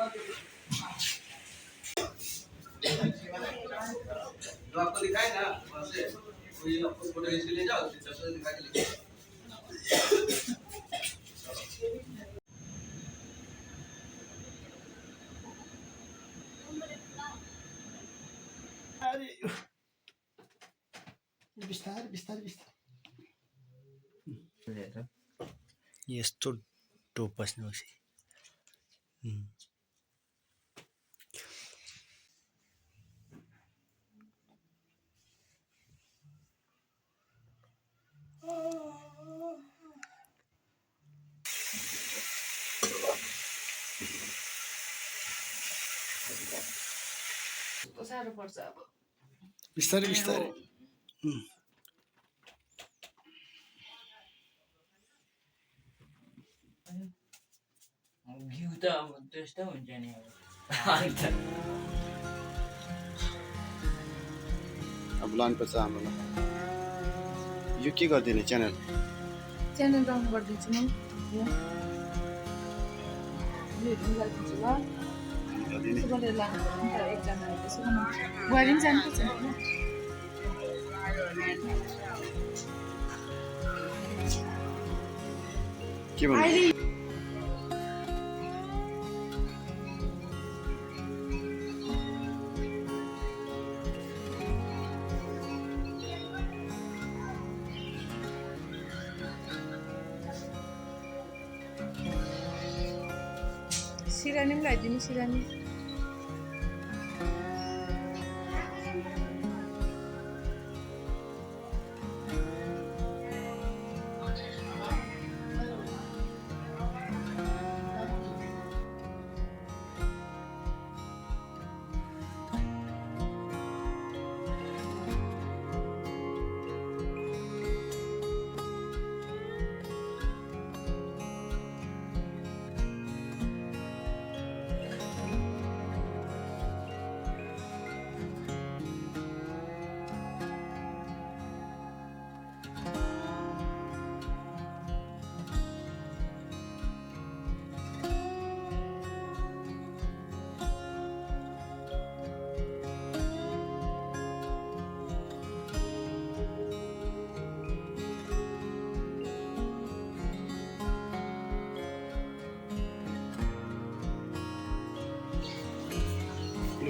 तो आपको दिखाए ना वहाँ से कोई आपको फोटो खींच के ले जाओ फिर सबसे दिखा के ले अरे बिस्तारै बिस्तारै बिस्तारै यस्तो टोप बस्नुहोस् साह्रो पर्छ अब बिस्तारै बिस्तारै घिउ त अब त्यस्तो हुन्छ नि अब लानुपर्छ हामीलाई यो के गरिदिने च्यानल डाउन गरिदिन्छु म भिडियो मिलाइदिन्छु ल त्यसो गरेर लानु पर्यो नि त एकजना त्यसो बुहारी पनि जानुपर्छ के भन्नु सिरानी पनि लगाइदिनु सिरानी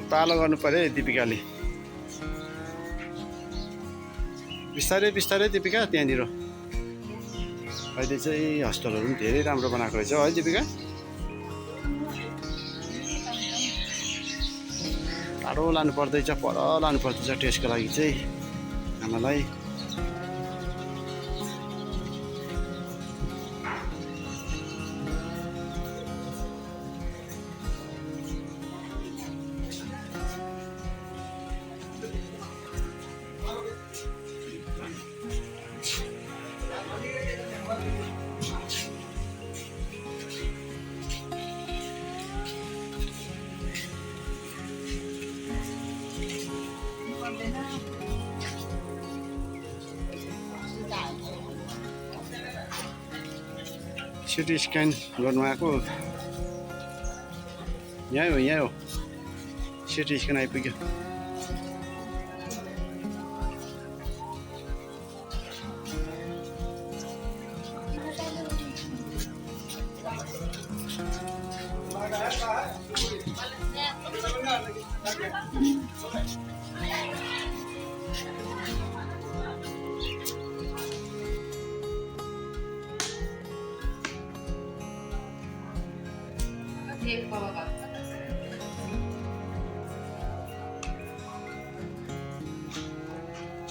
पालो गर्नु पर्यो है दिपिकाले बिस्तारै बिस्तारै दिपिका त्यहाँनिर अहिले चाहिँ हस्टेलहरू पनि धेरै राम्रो बनाएको रहेछ है दिपिका टाढो लानु पर्दैछ पर लानु पर्दैछ टेस्टको लागि चाहिँ आमालाई सिटी स्क्यान गर्नु आएको यहाँ हो सिटी स्क्यान आइपुग्यो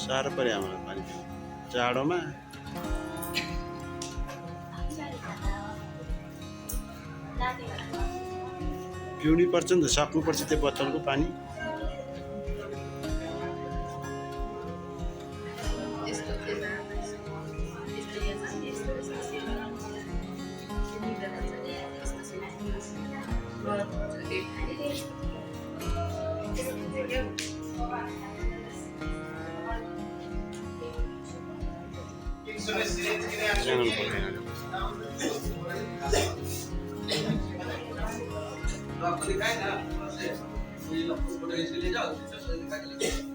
साह्रो पऱ्यो हामीलाई पानी जाडोमा पिउनै पर्छ नि त सक्नुपर्छ त्यो बोतलको पानी जो आपको दिखाए ना वैसे कोई आपको फोटो खींच के ले जाओ टीचर से दिखा के ले जाओ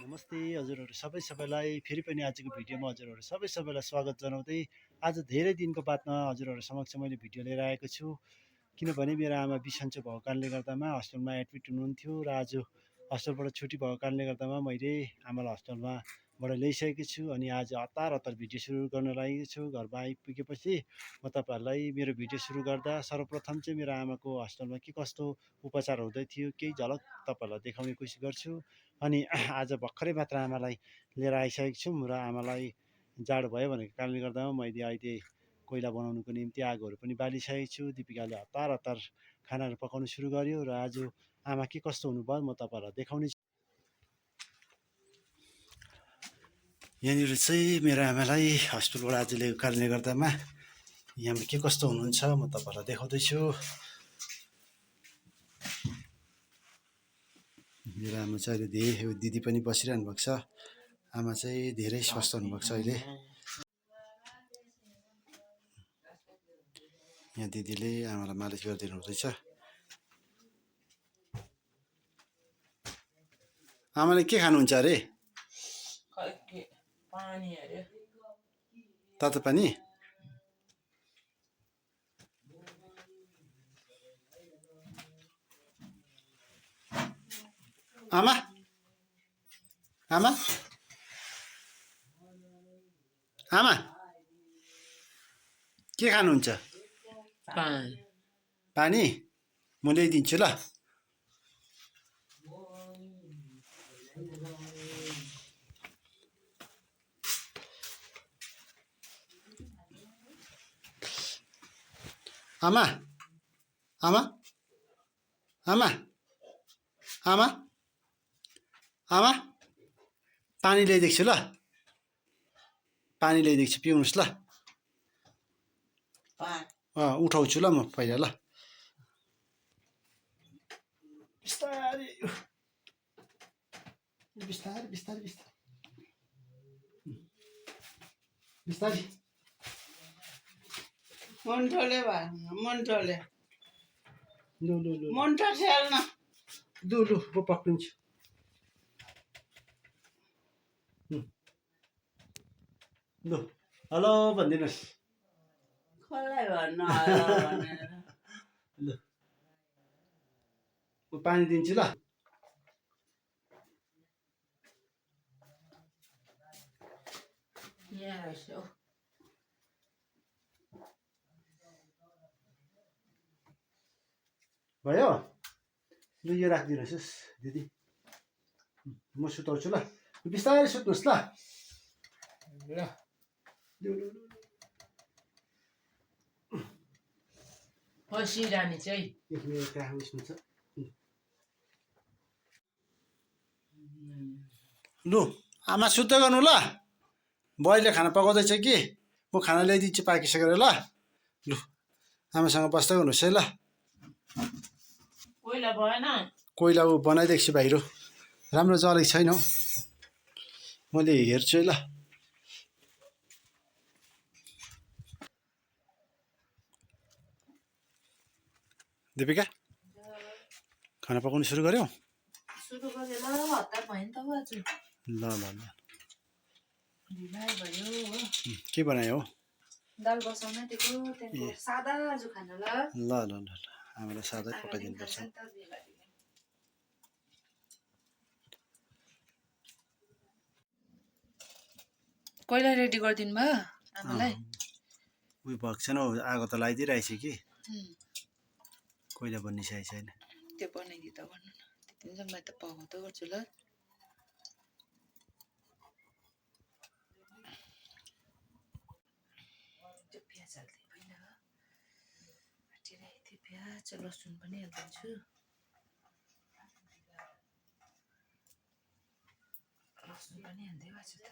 नमस्ते हजुरहरू सबैलाई फेरि पनि आजको भिडियोमा हजुरहरू सबैलाई स्वागत जनाउँदै आज धेरै दिनको बादमा हजुरहरू समक्ष मैले भिडियो लिएर आएको छु। किनभने मेरो आमा बिसन्चो भएको कारणले गर्दामा हस्पिटलमा एडमिट हुनुहुन्थ्यो र आज हस्पिटलबाट छुट्टी भएको कारणले गर्दामा मैले आमालाई हस्पिटलबाट ल्याइसकेको छु अनि आज हतार भिडियो सुरु गर्न लागेको छु। घरमा आइपुगेपछि म तपाईँहरूलाई मेरो भिडियो सुरु गर्दा सर्वप्रथम चाहिँ मेरो आमाको हस्पिटलमा के कस्तो उपचार हुँदै थियो केही झलक तपाईँहरूलाई देखाउने कोसिस गर्छु। अनि आज भर्खरै मात्र आमालाई लिएर आइसकेको छु र आमालाई जाडो भयो भनेको कारणले गर्दामा मैले अहिले कोइला बनाउनुको निम्ति आगोहरू पनि बालिसकेको छु। दिपिकाले हतार खानाहरू पकाउनु सुरु गर्यो र आज आमा के कस्तो हुनुभयो म तपाईँहरूलाई देखाउने छु। यहाँनिर चाहिँ मेरो आमालाई हस्पिटलबाट आज ल्याएको कारणले गर्दामा यहाँ के कस्तो हुनुहुन्छ म तपाईँहरूलाई देखाउँदैछु। मेरो आमा चाहिँ अहिले धेरै दिदी पनि बसिरहनु भएको छ। आमा चाहिँ धेरै स्वस्थ हुनुभएको छ अहिले। यहाँ दिदीले आमालाई मालिस गरिदिनु हुँदैछ। आमाले के खानुहुन्छ अरे? पानी अरे तातो पानी? आमा आमा आमा के खानुहुन्छ? पानी पानी म ल्याइदिन्छु ल। आमा आमा आमा आमा आमा पानी ल्याइदिएको छु ल। पानी ल्याइदिएको छु पिउनुहोस् ल। उठाउँछु ल म पहिला ल। बिस्तारै बिस्तारै बिस्तारै बिस्तारै बिस्तारै मन्टोले मन्टोले लु लु लु मन्टो खेल्न लु लु म पक्रिन्छु। लु हेलो भनिदिनुहोस्। कसलाई भन्नु भनेर ल म पानी दिन्छु ल। यहाँ रहेछ हौ। भयो लु यो राखिदिनुहोस् दिदी म सुताउँछु ल बिस्तारै सुत्नुहोस् ल ल बसिरहने चाहिँ मेरो कहाँ उयसमा छ लु आमा सुत्दै गर्नु ल बुहारीले खाना पकाउँदैछ कि म खाना ल्याइदिन्छु पाकिसकेर ल लु आमासँग बस्दै गर्नुहोस् है ल कोइला भएन कोइला ऊ बनाइदिएको छु बाहिर राम्रो जलेको छैन हौ मैले हेर्छु है ल दिपिका खाना पकाउनु सुरु गर्यौ सुरु गरेर हतार भयो नि त आज ल ल ल ढिलाइ भयो हो के बनायो हौ दाल बसाउन दिएको त्यहाँदेखि सादा आज खाना ल ल ल ल ल हामीलाई सादै पकाइदिनु पर्छ कोइला रेडी गरिदिनु भयो आमालाई उयो भएको छैन हौ आगो त लगाइदिइरहेछ कि कोइला बनिसकेको छैन त्यो बनाइदिँदा भन्नु न त्यति चाहिँ म त पकाउँदै गर्छु ल त्यो प्याज हाल्दै पहिला काटिरहेको थिएँ प्याज लसुन पनि हालिदिन्छु लसुन पनि हाल्दै भएको छ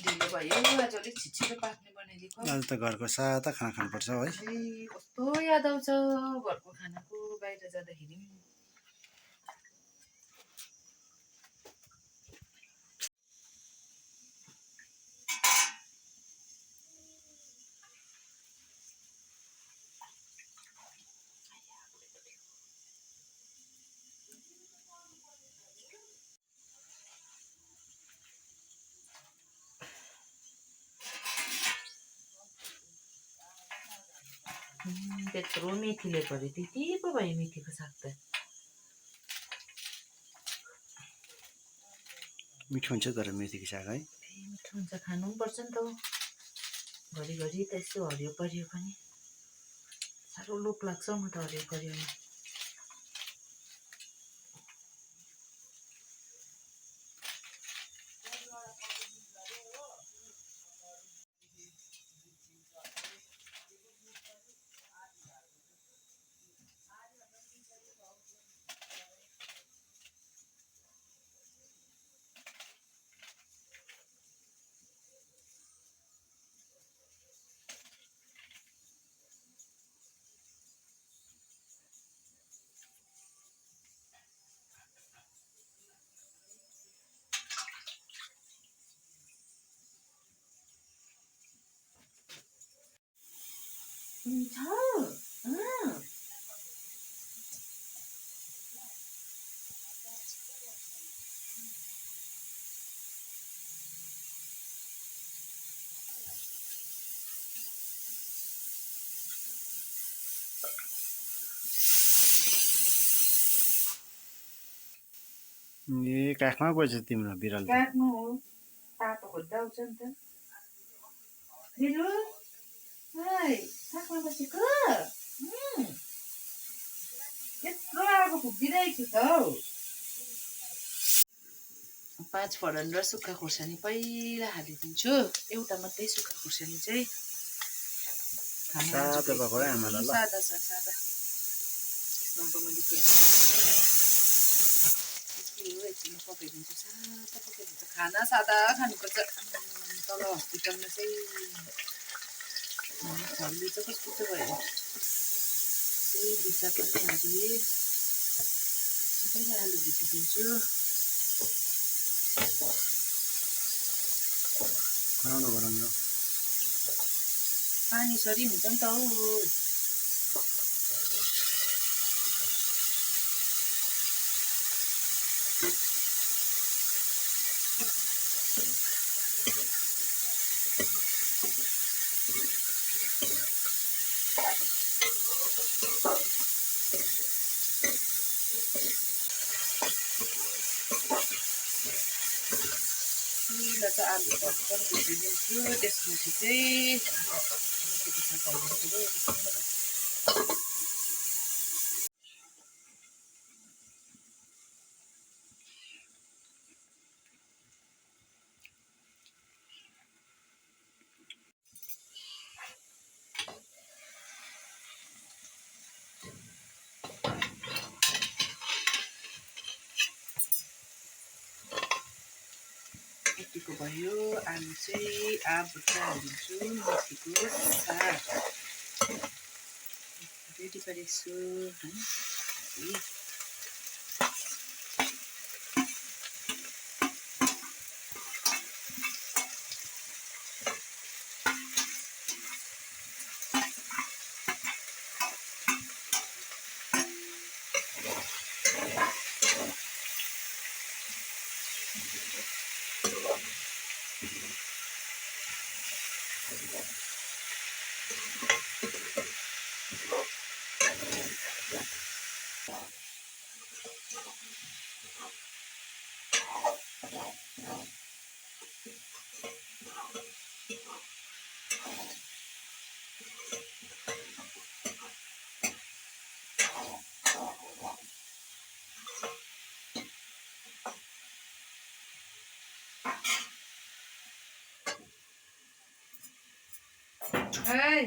ढिलो भयो आज अलिक छिटो पाक्ने बनाइदिएको आज त घरको सादा खाना खानुपर्छ है कस्तो याद आउँछ घरको खानाको बाहिर जाँदाखेरि त्यत्रो मेथीले पऱ्यो त्यति पो भयो मेथीको साग त मिठो हुन्छ तर मेथीको साग है मिठो हुन्छ खानु पनि पर्छ नि त घरिघरि त यस्तो हरियो परियो पनि साह्रो लोभ लाग्छ म त हरियो परियोमा ए काखमा गएछ तिम्रो बिरालो काट्नु हो तातो खोज्दा आउँछ नि त बिरु हाय काखमा बसेको यत्रो आगो फुकिदिरहेको छु त हौ 5 फरन र सुक्खा खुर्सानी पहिला हालिदिन्छु एउटा मात्रै सुक्खा खुर्सानी चाहिँ सादा भएको है आमालाई ल सादा छ सादा त्यसमा मैले एकछिनमा पकाइदिन्छु सादा पकाइदिन्छु खाना सादा खानुपर्छ तल हस्पिटलमा चाहिँ छल्ली चाहिँ कस्तो चाहिँ भयो त्यही दिशा पनि हालिदिएँ पहिला आलु भुटिदिन्छु बनाउनु गरौँ पानी सरी हुन्छ नि त हौ पहिला चाहिँ आलु टक्कर भरिदिन्छु, त्यसपछि चाहिँ मिठोको साग हालिदिन्छु। यतिको भयो। आलु चाहिँ भुट्टा हालिदिन्छु, मेथीको साग रेडी गरेको छु है। Hey,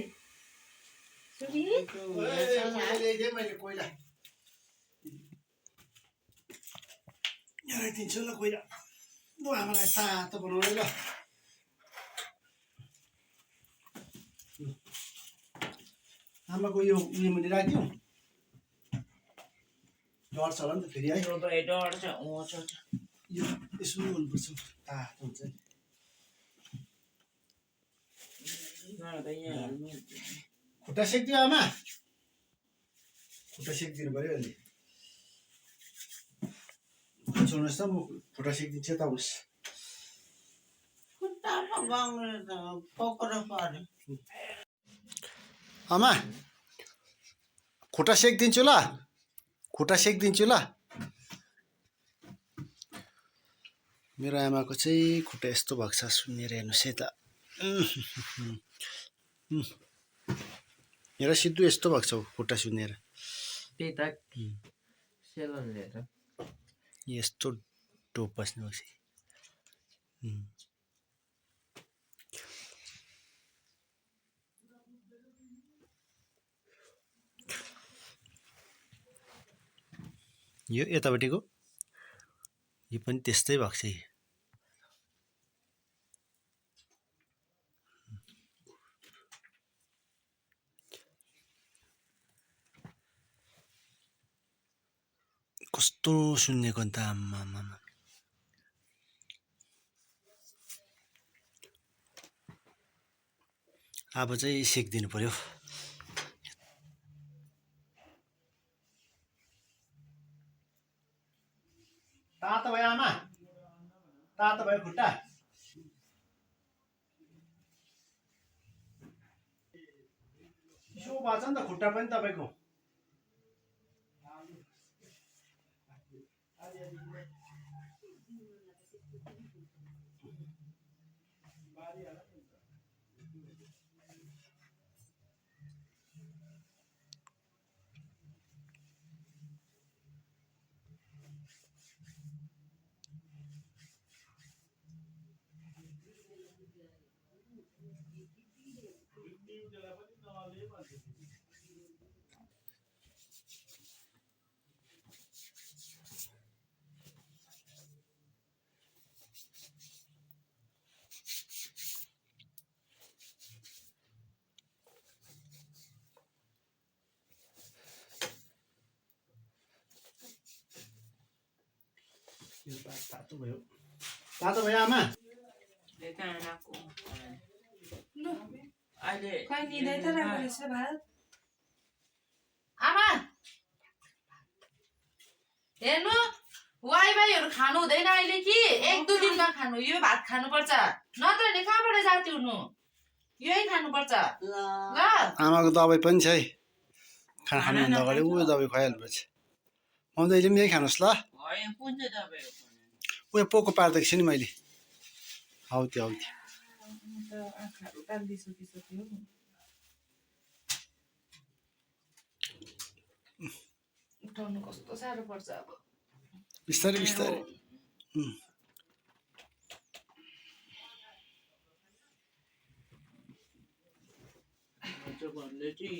Suri? मैले कोइला यहाँ राखिदिन्छु ल कोइला। ल आमालाई तातो बनाउने ल। आमाको यो उयो मैले राखिदिउँ, डढ्छ होला नि त फेरि है। डढ्छ यो यसो गर्नुपर्छ, तातो हुन्छ नि। खुट्टा सेक्दियो आमा, खुट्टा सेकिदिनु पऱ्यो अलि। छोड्नुहोस् त, म खुट्टा सेकिदिन्छु, यता होस्। खुट्टामा बाङ्ग्रो त पक्रो पर्यो। आमा खुट्टा सेकिदिन्छु ल, खुट्टा सेकिदिन्छु ल। मेरो आमाको चाहिँ खुट्टा यस्तो भएको छ, सुनेर हेर्नुहोस् है त। हेर सिद्धु यस्तो भएको छ खुट्टा सुनेर। त्यही त सेलन लिएर यस्तो टोप बस्ने भएको छ। यो यतापट्टिको यो पनि त्यस्तै भएको छ। कस्तो सुन्नेको नि त आम्मामा। अब चाहिँ सेकिदिनु पर्यो। तातो भयो आमा, तातो भयो खुट्टा। चिसो भएको छ नि त खुट्टा पनि तपाईँको। तातो भयो, तातो भयो आमा। आमा हेर्नु, वाइवाईहरू खानु हुँदैन अहिले कि 1-2 दिनमा खानु। यो भात खानुपर्छ, नत्र नि कहाँबाट जाति हुनु। यही खानुपर्छ ल ल। आमाको दबाई पनि छ है, खाना खानुभन्दा अगाडि उयो दबाई खुवाइहाल्नुपर्छ। आउँदाखेरि पनि यही खानुहोस् ल। उयो पोको पारिदिएको छु नि मैले। आउँथ्यो आँखाहरू टालिसकिसक्यो उठाउनु कस्तो साह्रो पर्छ अब बिस्तारै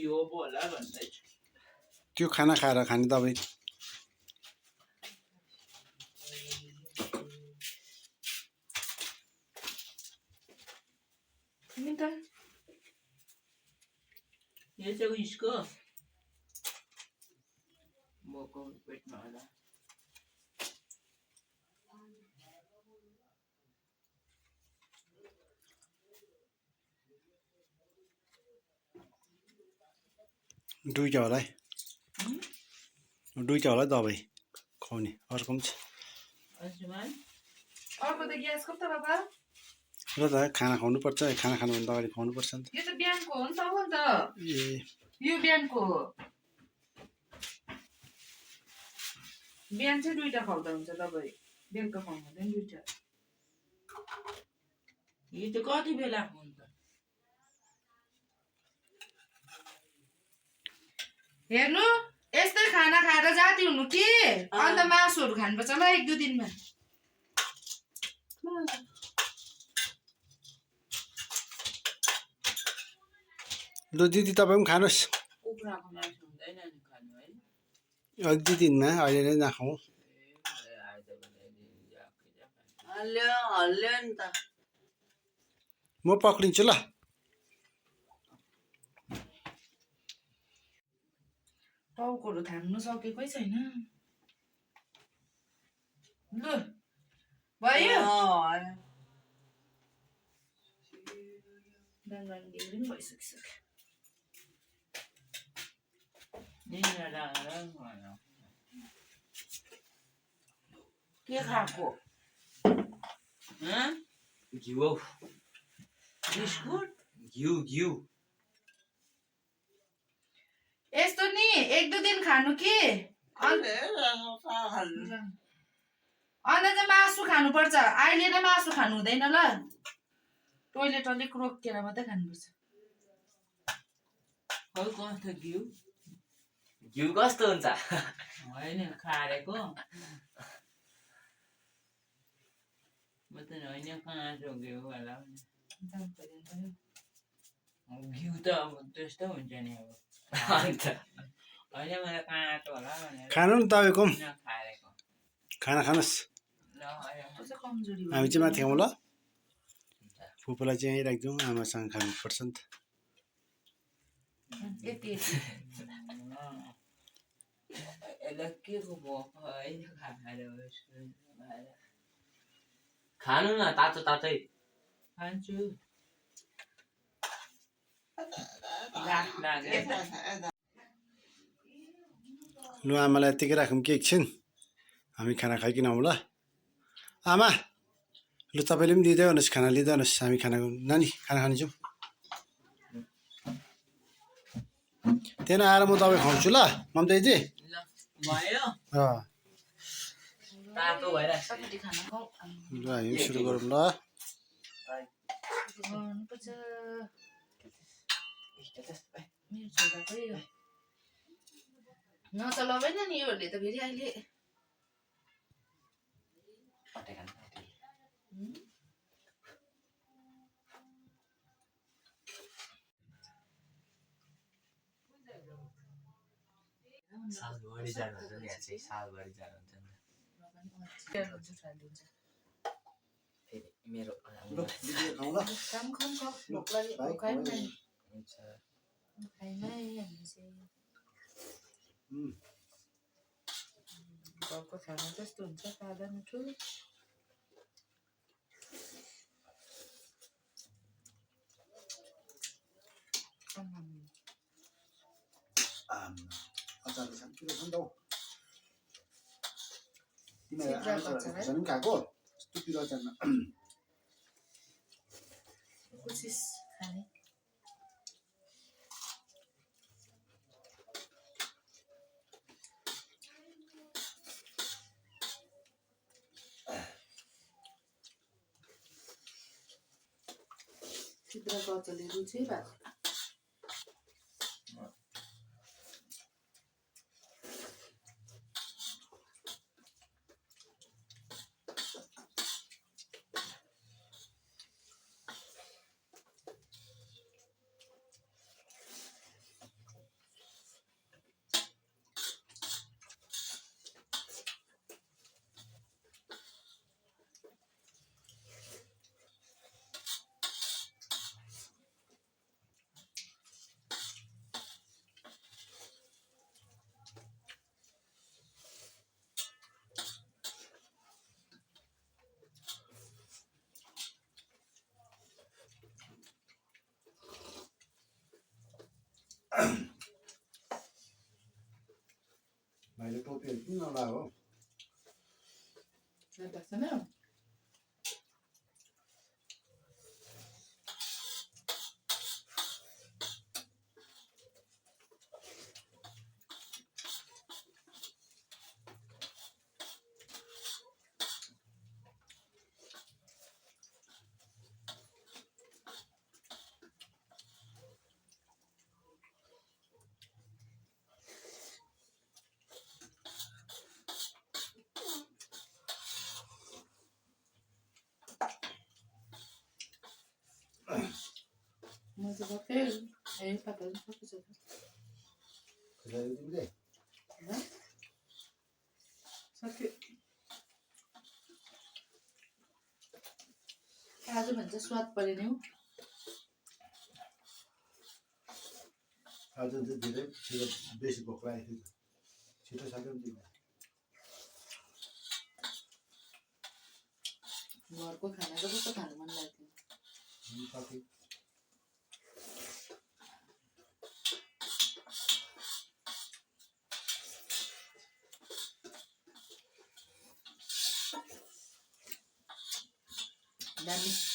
यो बोला भन्दैछु त्यो खाना खाएर खाने दबाई यो चाहिँ उयसको मको पेटमा होला दुईटा होला है दबाई खुवाउने अर्को पनि छ अर्को त ग्यासको त बाबा र त खाना खुवाउनुपर्छ खाना खानुभन्दा अगाडि खुवाउनुपर्छ नि त यो त बिहानको हो नि त हो नि त ए यो बिहानको हो बिहान चाहिँ 2टा खुवाउँदा हुन्छ दबाई बेलुका खुवाउनु हुँदैन 2टा यो चाहिँ कति बेला हुन्छ हेर्नु यस्तै खाना खाएर जाती हुनु कि अन्त मासुहरू खानुपर्छ ल 1-2 दिनमा लु दिदी तपाईँ पनि खानुहोस् कुखुराको मासु हुँदैन नि खानु है 1-2 दिनमा अहिले नै नखाउँ हल्यो नि त म पक्रिन्छु ल टाउकोहरू थाम्नु सकेकै छैन लु भयो डाङ्गाङ्गी पनि भइसकिसक्यो के खाएको घिउ बिस्कुट घिउ यस्तो नि 1-2 दिन खानु कि अन्त चाहिँ मासु खानुपर्छ अहिले नै मासु खानु हुँदैन ल टोइलेट अलिक रोकेर मात्रै खानुपर्छ खै कस्तो घिउ कस्तो हुन्छ होइन खारेको म त होइन काँचो घिउ होला घिउ त अब त्यस्तो हुन्छ नि अब अन्त होइन मलाई काँचो होला भनेर खानु नि तपाईँको खारेको खाना खानुहोस् ल कमजोरी हामी चाहिँ माथि खाउँ ल फुपूलाई चाहिँ यहीँ राखिदिउँ आमासँग खानुपर्छ नि त यति यसलाई के को भोक होइन खाएर खानु न तातै खान्छु लाग्यो लु आमालाई यत्तिकै राखौँ कि एकछिन हामी खाना खाइकन आउँ ल आमा लु तपाईँले पनि दिँदै हुनुहोस् खाना लिँदै हुनुहोस् हामी खाना नानी खाना खानु जाउँ त्यहाँ आएर म तपाईँ खुवाउँछु ल ममताजी ल भयो तातो भइरहेको सबैले खाना खाऊ ल हामी सुरु गरौँ ल गर्नुपर्छ मेरो छोराकै हो नचलाउँदैन नि योहरूले त फेरि अहिले सालभरि जानुहुन्छ नि यहाँ चाहिँ सालभरि जानुहुन्छ नि फेरि मेरो खाउँ ल काम खाऊ भोक लाग्यो खायौँ न हुन्छ खाइमा हामी चाहिँ घरको खाना जस्तो हुन्छ सादा मिठो अचार सानो छ नि त हौ तिमीहरू पनि खाएको यस्तो पिरो अचारमा कोसिस खाने चित्रको अचलले रुचै भएको भाइले टोपीहरू किन नलायो हो छैन म चाहिँ सबै तपाईँहरू सक्छ खुजायो तिमीले सक्यो आज भन्छ स्वाद परेन हौ आज चाहिँ धेरै छिटो बेसी भोक लागेको थियो छिटो सक्यो नि तिमीले घरको खाना चाहिँ कस्तो खानु मन लाग्थ्यो सक्यो दामी